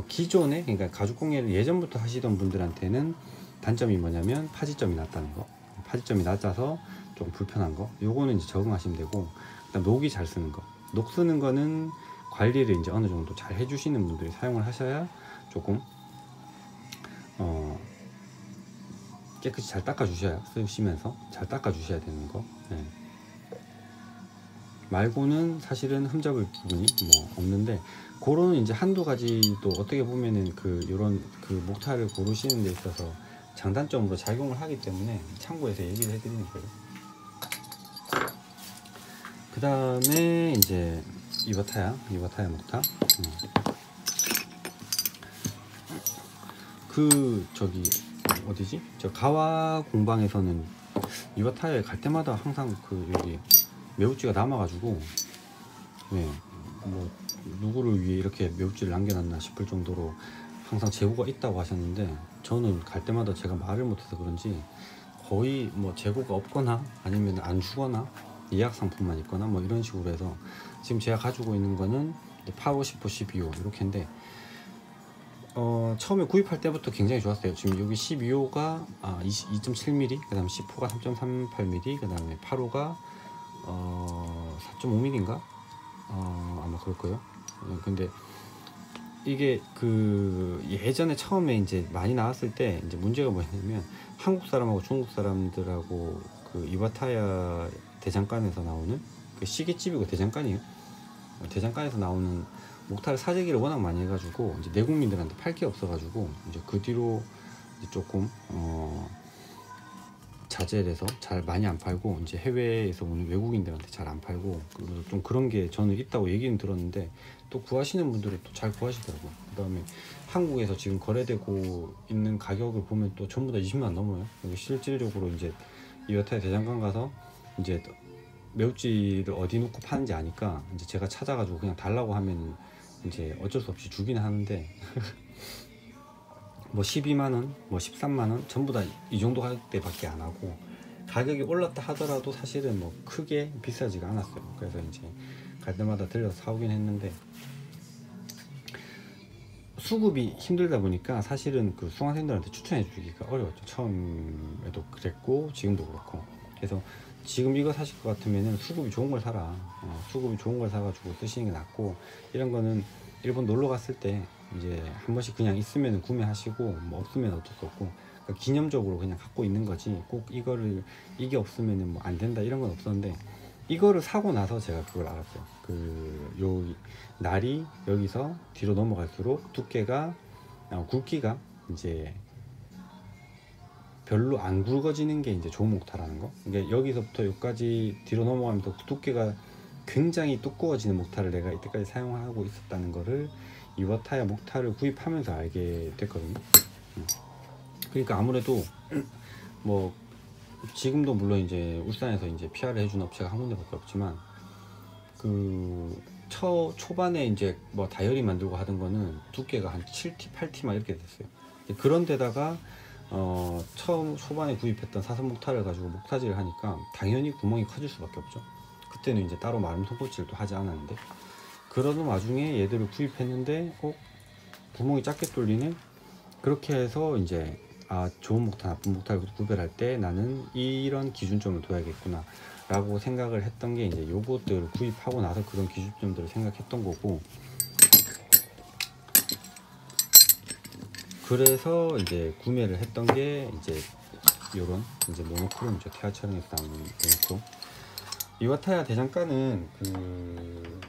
A: 기존에, 그러니까 가죽 공예를 예전부터 하시던 분들한테는 단점이 뭐냐면 파지점이 낮다는 거. 파지점이 낮아서 좀 불편한 거, 요거는 이제 적응하시면 되고, 그다음 녹이 잘 쓰는 거. 녹 쓰는 거는 관리를 이제 어느 정도 잘 해주시는 분들이 사용을 하셔야 조금 깨끗이 잘 닦아 주셔야, 쓰시면서 잘 닦아 주셔야 되는 거. 말고는 사실은 흠잡을 부분이 뭐 없는데, 그런 이제 한두 가지도 어떻게 보면은 요런 목타를 고르시는 데 있어서 장단점으로 작용을 하기 때문에 참고해서 얘기를 해드리는 거예요. 그 다음에 이제 이와타야 목타. 저기 어디지? 저 가와 공방에서는 이와타야에 갈 때마다 항상 여기 매우찌가 남아가지고, 뭐 누구를 위해 이렇게 매우찌를 남겨놨나 싶을 정도로 항상 재고가 있다고 하셨는데, 저는 갈 때마다 제가 말을 못해서 그런지 거의 뭐 재고가 없거나 아니면 안 주거나 예약 상품만 있거나 뭐 이런 식으로 해서, 지금 제가 가지고 있는 거는 8호, 10호, 12호 이렇게인데, 처음에 구입할 때부터 굉장히 좋았어요. 지금 여기 12호가 2.7mm, 그 다음에 10호가 3.38mm, 그 다음에 8호가 4.5mm인가? 아마 그럴 거예요. 근데 이게 예전에 처음에 이제 많이 나왔을 때 이제 문제가 뭐였냐면, 한국 사람하고 중국 사람들하고 이와타야 대장간에서 나오는 시계집이고 대장간이에요. 대장간에서 나오는 목타를 사재기를 워낙 많이 해가지고 이제 내국민들한테 팔 게 없어가지고, 이제 그 뒤로 이제 조금 자제를 해서 잘 많이 안 팔고, 이제 해외에서 오는 외국인들한테 잘 안 팔고, 좀 그런 게 저는 있다고 얘기는 들었는데, 또 구하시는 분들이 또 잘 구하시더라고요. 그 다음에 한국에서 지금 거래되고 있는 가격을 보면 또 전부 다 20만 넘어요. 실질적으로 이제 이와타야 대장간 가서 이제 매우찌를 어디 놓고 파는지 아니까, 이제 제가 찾아가지고 그냥 달라고 하면 이제 어쩔 수 없이 주긴 하는데 뭐 12만원, 뭐 13만원 전부 다 이 정도 가격대밖에 안 하고, 가격이 올랐다 하더라도 사실은 뭐 크게 비싸지가 않았어요. 그래서 이제 갈 때마다 들려서 사오긴 했는데, 수급이 힘들다 보니까 사실은 그 수강생들한테 추천해 주기가 어려웠죠. 처음에도 그랬고 지금도 그렇고. 그래서 지금 이거 사실 것 같으면은 수급이 좋은 걸 사라. 수급이 좋은 걸 사가지고 쓰시는 게 낫고, 이런 거는 일본 놀러 갔을 때 이제 한 번씩 그냥 있으면 구매하시고, 뭐 없으면 어쩔 수 없고, 그러니까 기념적으로 그냥 갖고 있는 거지, 꼭 이거를 이게 없으면은 뭐 안 된다 이런 건 없었는데, 이거를 사고 나서 제가 그걸 알았어요. 요 날이 여기서 뒤로 넘어갈수록 두께가, 굵기가 이제 별로 안 굵어지는 게 이제 좋은 목타라는 거. 그러니까 여기서부터 여기까지 뒤로 넘어가면서 두께가 굉장히 두꺼워지는 목타를 내가 이때까지 사용하고 있었다는 거를 이와타야 목타를 구입하면서 알게 됐거든요. 그러니까 아무래도 뭐 지금도 물론 이제 울산에서 이제 PR을 해주는 업체가 한 군데밖에 없지만, 그 초반에 이제 뭐 다이어리 만들고 하던 거는 두께가 한 7T, 8T 막 이렇게 됐어요. 그런 데다가 처음 초반에 구입했던 사선 목타를 가지고 목타질을 하니까 당연히 구멍이 커질 수밖에 없죠. 그때는 이제 따로 마름 손코치를 또 하지 않았는데, 그러는 와중에 얘들을 구입했는데 구멍이 작게 뚫리네. 그렇게 해서 이제 좋은 목타 나쁜 목타를 구별할 때 나는 이런 기준점을 둬야겠구나 라고 생각을 했던 게, 이제 요것들을 구입하고 나서 그런 기준점들을 생각했던 거고, 그래서 이제 구매를 했던 게 이제 요런 이제 모노크롬이죠. 태아촬영에서 나오는 모노크롬. 이와타야 대장간은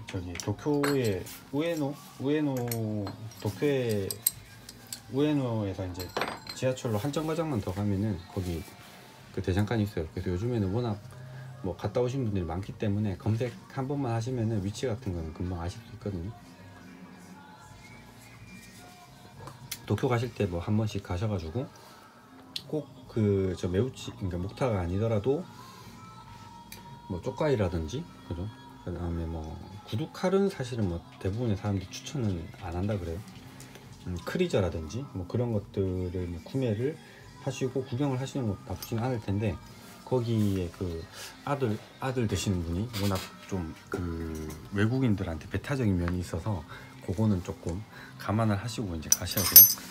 A: 저기 도쿄의 도쿄의 우에노에서 이제 지하철로 한 정거장만 더 가면은 거기 그 대장간이 있어요. 그래서 요즘에는 워낙 뭐 갔다 오신 분들이 많기 때문에 검색 한 번만 하시면은 위치 같은 거는 금방 아실 수 있거든요. 도쿄 가실 때 뭐 한 번씩 가셔가지고 꼭 저 매우치, 그러니까 목타가 아니더라도 뭐 쪽가이라든지, 그죠? 그 다음에 뭐 구두칼은 사실은 뭐 대부분의 사람들이 추천은 안 한다 그래요. 크리저라든지 뭐 그런 것들을 뭐 구매를 하시고 구경을 하시는 것도 나쁘진 않을 텐데, 거기에 그 아들 되시는 분이 워낙 좀 외국인들한테 배타적인 면이 있어서 그거는 조금 감안을 하시고 이제 가셔야 돼요.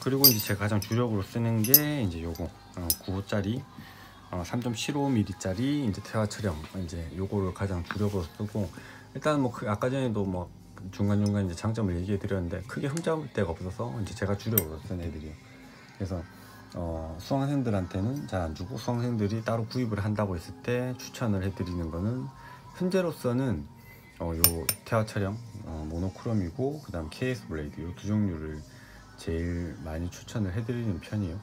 A: 그리고 이제 제가 가장 주력으로 쓰는 게 이제 요거 9호짜리 3.75mm 짜리 이제 태화촬영, 이제 요거를 가장 주력으로 쓰고, 일단 뭐 아까 전에도 뭐 중간중간 이제 장점을 얘기해 드렸는데, 크게 흠잡을 데가 없어서 이제 제가 주력으로 쓴 애들이에요. 그래서 수강생들한테는 잘 안 주고, 수강생들이 따로 구입을 한다고 했을 때 추천을 해드리는 거는, 현재로서는 요 태화촬영 모노크롬이고, 그 다음 KS 블레이드, 요 두 종류를 제일 많이 추천을 해드리는 편이에요.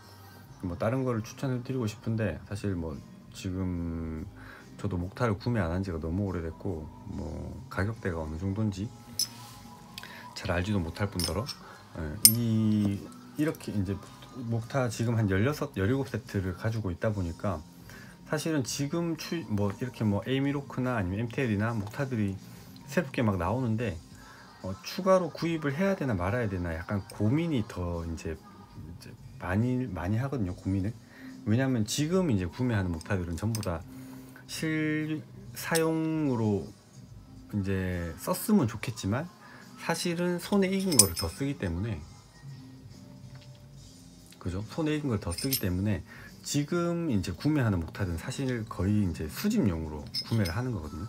A: 뭐 다른 거를 추천해 드리고 싶은데, 사실 뭐 지금 저도 목타를 구매 안 한 지가 너무 오래됐고, 뭐 가격대가 어느 정도인지 잘 알지도 못할 뿐더러, 이렇게 이제 목타 지금 한 16, 17세트를 가지고 있다 보니까, 사실은 지금 뭐 이렇게 뭐 에이미로크나 아니면 MTL이나 목타들이 새롭게 막 나오는데, 추가로 구입을 해야 되나 말아야 되나 약간 고민이 더 이제 많이 하거든요, 고민을. 왜냐면 지금 이제 구매하는 목타들은 전부 다 사용으로 이제 썼으면 좋겠지만, 사실은 손에 익은 거를 더 쓰기 때문에, 그죠? 손에 익은 걸 더 쓰기 때문에 지금 이제 구매하는 목타들은 사실 거의 이제 수집용으로 구매를 하는 거거든요.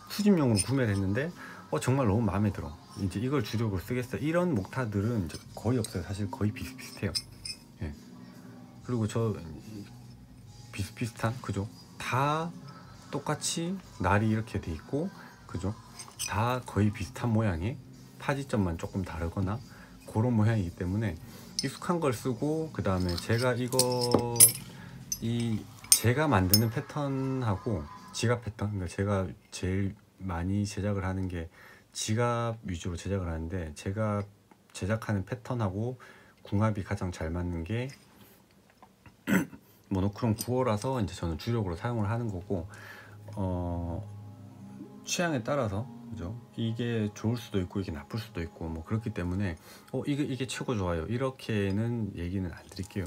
A: 수집용으로 구매를 했는데 정말 너무 마음에 들어, 이제 이걸 주력으로 쓰겠어, 이런 목타들은 이제 거의 없어요. 사실 거의 비슷비슷해요. 예. 그리고 저 비슷비슷한, 그죠? 다 똑같이 날이 이렇게 돼 있고, 그죠? 다 거의 비슷한 모양의, 파지점만 조금 다르거나 그런 모양이기 때문에 익숙한 걸 쓰고, 그 다음에 제가 제가 만드는 패턴하고 지갑 패턴, 그러니까 제가 제일 많이 제작을 하는 게 지갑 위주로 제작을 하는데, 제가 제작하는 패턴하고 궁합이 가장 잘 맞는 게 모노크롬 9호라서 이제 저는 주력으로 사용을 하는 거고, 취향에 따라서 그죠? 이게 좋을 수도 있고 이게 나쁠 수도 있고 뭐 그렇기 때문에 이게 최고 좋아요 이렇게는 얘기는 안 드릴게요.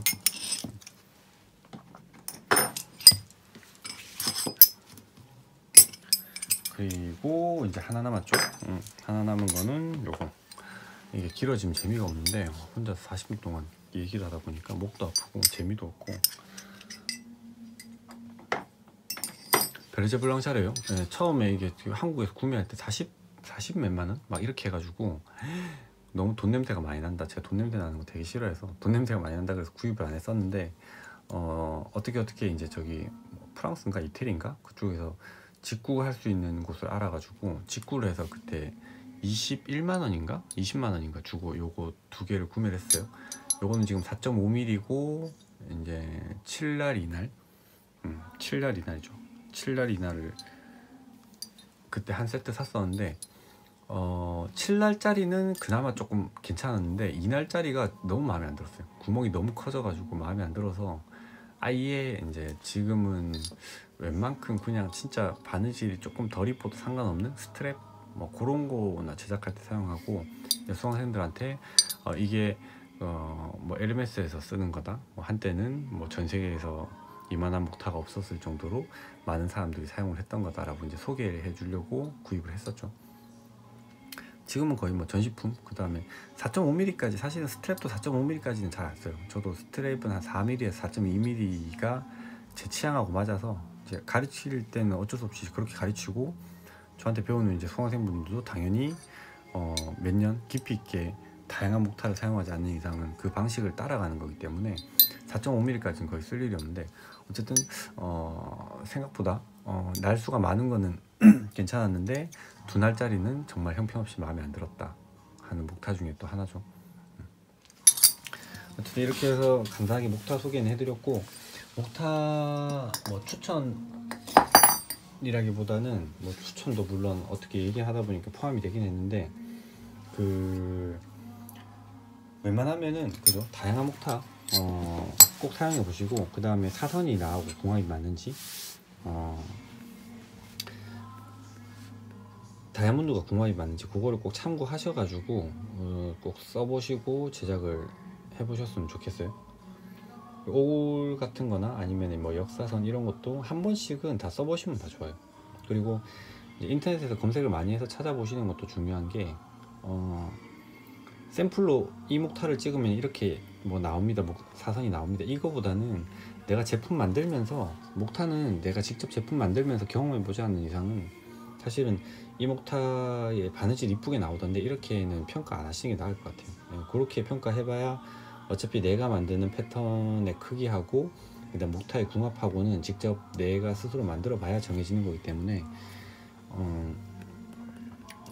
A: 그리고 이제 하나 남았죠. 하나 남은 거는 요거. 이게 길어지면 재미가 없는데 혼자 40분 동안 얘기를 하다 보니까 목도 아프고 재미도 없고. 베르제 블랑샤래요. 네, 처음에 이게 한국에서 구매할 때 40 몇만 원? 막 이렇게 해가지고 너무 돈 냄새가 많이 난다. 제가 돈 냄새 나는 거 되게 싫어해서 돈 냄새가 많이 난다 그래서 구입을 안 했었는데 어떻게 이제 저기 프랑스인가 이태리인가 그쪽에서 직구할 수 있는 곳을 알아가지고 직구를 해서 그때 21만 원인가 20만 원인가 주고 요거 두 개를 구매를 했어요. 요거는 지금 4.5mm고 이제 7날 이날 7날 이날이죠. 7날 이날을 그때 한 세트 샀었는데 7날짜리는 그나마 조금 괜찮았는데 2날짜리가 너무 마음에 안 들었어요. 구멍이 너무 커져가지고 마음에 안 들어서 아예 이제 지금은 웬만큼 그냥 진짜 바느질이 조금 덜 입어도 상관없는 스트랩 뭐 그런 거나 제작할 때 사용하고 수강생들한테 이게 뭐 에르메스에서 쓰는 거다. 뭐 한때는 뭐 전 세계에서 이만한 목타가 없었을 정도로 많은 사람들이 사용을 했던 거다라고 이제 소개를 해주려고 구입을 했었죠. 지금은 거의 뭐 전시품. 그 다음에 4.5mm까지 사실은 스트랩도 4.5mm까지는 잘 안 써요. 저도 스트랩은 한 4mm에서 4.2mm가 제 취향하고 맞아서 이제 가르칠 때는 어쩔 수 없이 그렇게 가르치고 저한테 배우는 이제 수강생분들도 당연히 몇 년 깊이 있게 다양한 목타를 사용하지 않는 이상은 그 방식을 따라가는 거기 때문에 4.5mm까지는 거의 쓸 일이 없는데 어쨌든 생각보다 날수가 많은 거는 괜찮았는데 2날짜리는 정말 형편없이 마음에 안 들었다 하는 목타 중에 또 하나죠. 어쨌든 이렇게 해서 간단하게 목타 소개는 해드렸고 목타 뭐 추천이라기보다는 뭐 추천도 물론 어떻게 얘기하다 보니까 포함이 되긴 했는데 그 웬만하면은 그죠 다양한 목타 꼭 사용해 보시고 그 다음에 사선이 나하고 궁합이 맞는지 다이아몬드가 궁합이 맞는지 그거를 꼭 참고하셔가지고 꼭 써보시고 제작을 해보셨으면 좋겠어요. 오글 같은 거나 아니면 뭐 역사선 이런 것도 한 번씩은 다 써보시면 다 좋아요. 그리고 이제 인터넷에서 검색을 많이 해서 찾아보시는 것도 중요한 게 샘플로 이 목타를 찍으면 이렇게 뭐 나옵니다 사선이 나옵니다 이거보다는 내가 제품 만들면서 목타는 내가 직접 제품 만들면서 경험해보지 않는 이상은 사실은 이 목타의 바느질 이쁘게 나오던데 이렇게는 평가 안 하시는 게 나을 것 같아요. 그렇게 평가해봐야 어차피 내가 만드는 패턴의 크기하고 그다음 목타의 궁합하고는 직접 내가 스스로 만들어 봐야 정해지는 거기 때문에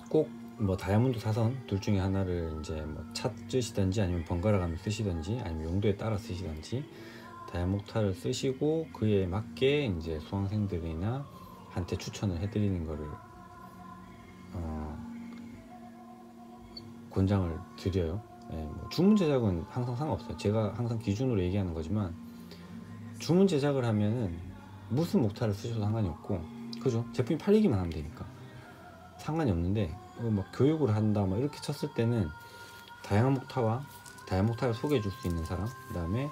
A: 꼭 뭐 다이아몬드 사선 둘 중에 하나를 이제 뭐 찾으시든지 아니면 번갈아 가며 쓰시든지 아니면 용도에 따라 쓰시든지 다이아목타를 쓰시고 그에 맞게 이제 수강생들이나 한테 추천을 해드리는 거를 권장을 드려요. 뭐 주문 제작은 항상 상관없어요. 제가 항상 기준으로 얘기하는 거지만 주문 제작을 하면은 무슨 목타를 쓰셔도 상관이 없고 그죠? 제품이 팔리기만 하면 되니까 상관이 없는데 막 교육을 한다 막 이렇게 쳤을 때는 다양한 목타와 다양한 목타를 소개해 줄 수 있는 사람 그 다음에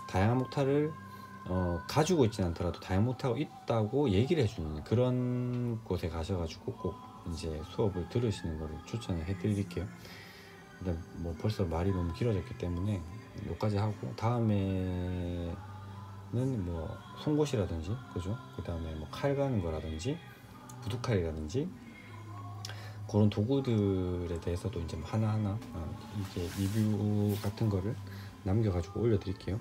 A: 다양한 목타를 가지고 있진 않더라도 다양한 목타가 있다고 얘기를 해주는 그런 곳에 가셔가지고 꼭 이제 수업을 들으시는 거를 추천을 해드릴게요. 근데 뭐 벌써 말이 너무 길어졌기 때문에 여기까지 하고 다음에는 뭐 송곳이라든지 그죠? 그 다음에 뭐 칼 가는 거라든지 부두칼이라든지 그런 도구들에 대해서도 이제 하나하나 이게 리뷰 같은 거를 남겨가지고 올려드릴게요.